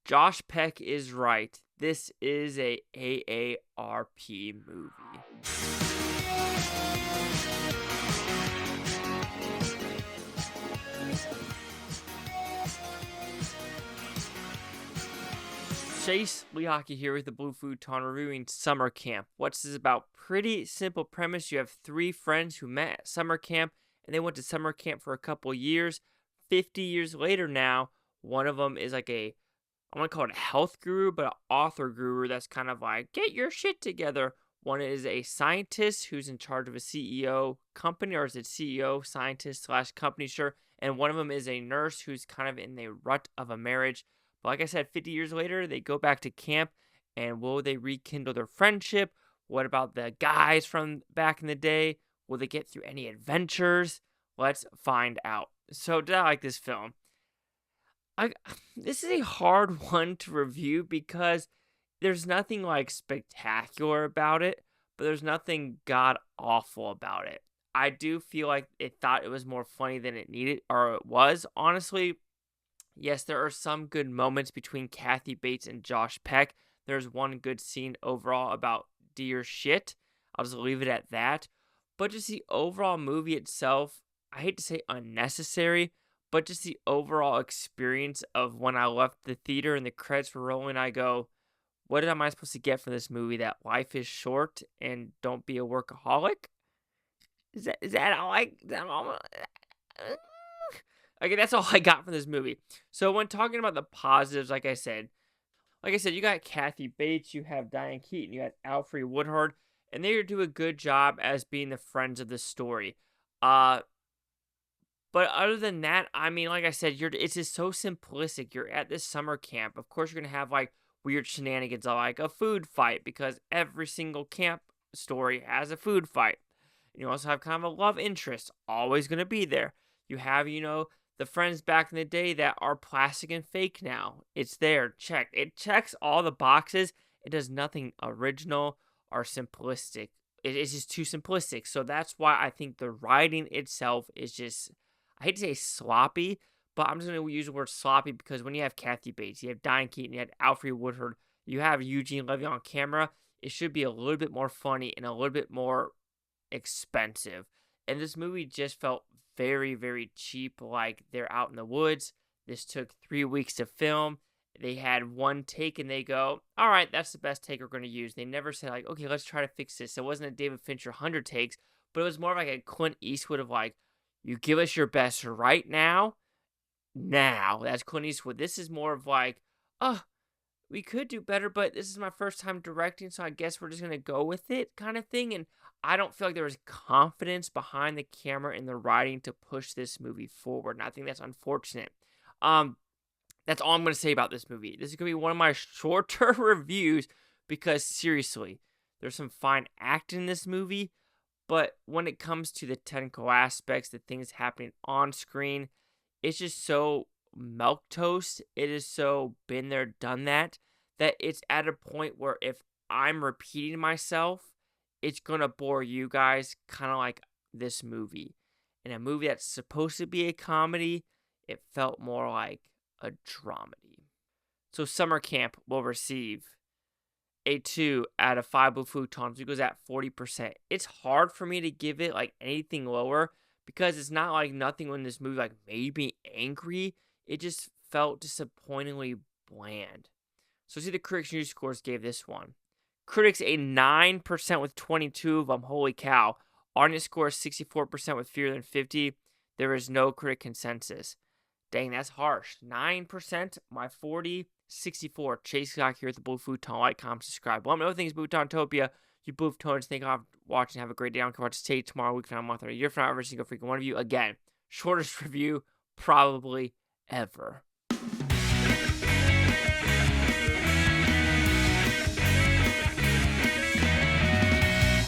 Josh Peck is right. This is a AARP movie. Chase Lehocky here with the Blue Futon reviewing Summer Camp. What's this about? Pretty simple premise. You have 3 friends who met at summer camp, and they went to summer camp for a couple years. 50 years later now, one of them is like I want to call it a health guru, but an author guru that's kind of like, get your shit together. One is a scientist who's in charge of a CEO company, or is it CEO, scientist / company, sure. And one of them is a nurse who's kind of in the rut of a marriage. But like I said, 50 years later, they go back to camp, and will they rekindle their friendship? What about the guys from back in the day? Will they get through any adventures? Let's find out. So, did I like this film? This is a hard one to review because there's nothing like spectacular about it, but there's nothing god awful about it. I do feel like it thought it was more funny than it needed, or it was, honestly. Yes, there are some good moments between Kathy Bates and Josh Peck. There's one good scene overall about dear shit. I'll just leave it at that. But just the overall movie itself, I hate to say unnecessary, but just the overall experience of when I left the theater and the credits were rolling, I go, what am I supposed to get from this movie? That life is short and don't be a workaholic? Is that all Okay, that's all I got from this movie. So when talking about the positives, like I said, you got Kathy Bates, you have Diane Keaton, you have Alfre Woodard, and they do a good job as being the friends of the story. But other than that, I mean, like I said, it's just so simplistic. You're at this summer camp. Of course, you're gonna have like weird shenanigans, like a food fight, because every single camp story has a food fight. You also have kind of a love interest, always gonna be there. You have, the friends back in the day that are plastic and fake now. It's there. Check. It checks all the boxes. It does nothing original or simplistic. It's just too simplistic. So that's why I think the writing itself is just, I hate to say sloppy, but I'm just going to use the word sloppy because when you have Kathy Bates, you have Diane Keaton, you have Alfre Woodard, you have Eugene Levy on camera, it should be a little bit more funny and a little bit more expensive. And this movie just felt very, very cheap, like they're out in the woods. This took 3 weeks to film. They had one take and they go, all right, that's the best take we're going to use. They never said like, okay, let's try to fix this. It wasn't a David Fincher 100 takes, but it was more like a Clint Eastwood of like, you give us your best right now. That's Clint Eastwood. This is more of like, oh, we could do better, but this is my first time directing, so I guess we're just going to go with it kind of thing. And I don't feel like there was confidence behind the camera and the writing to push this movie forward, and I think that's unfortunate. That's all I'm going to say about this movie. This is going to be one of my shorter reviews because, seriously, there's some fine acting in this movie, but when it comes to the technical aspects, the things happening on screen, it's just so milquetoast. It is so been there, done that it's at a point where if I'm repeating myself, it's gonna bore you guys, kind of like this movie. In a movie that's supposed to be a comedy, it felt more like a dramedy. So Summer Camp will receive a 2 out of 5 Blue Futons. It goes at 40%. It's hard for me to give it like anything lower because it's not like nothing in this movie like made me angry. It just felt disappointingly bland. So see the critics' news scores gave this one. Critics a 9% with 22 of them. Holy cow. Audience score 64% with fewer than 50. There is no critic consensus. Dang, that's harsh. 9%, my 40, 64. Chase Scott here with the Blue Futon. Like, comment, subscribe. Well, other things, Bluetontopia. You Blue Futons, thank you for watching. Have a great day. I don't care what to say tomorrow, week from now, month, or a year from now, every single freaking one of you. Again, shortest review probably ever.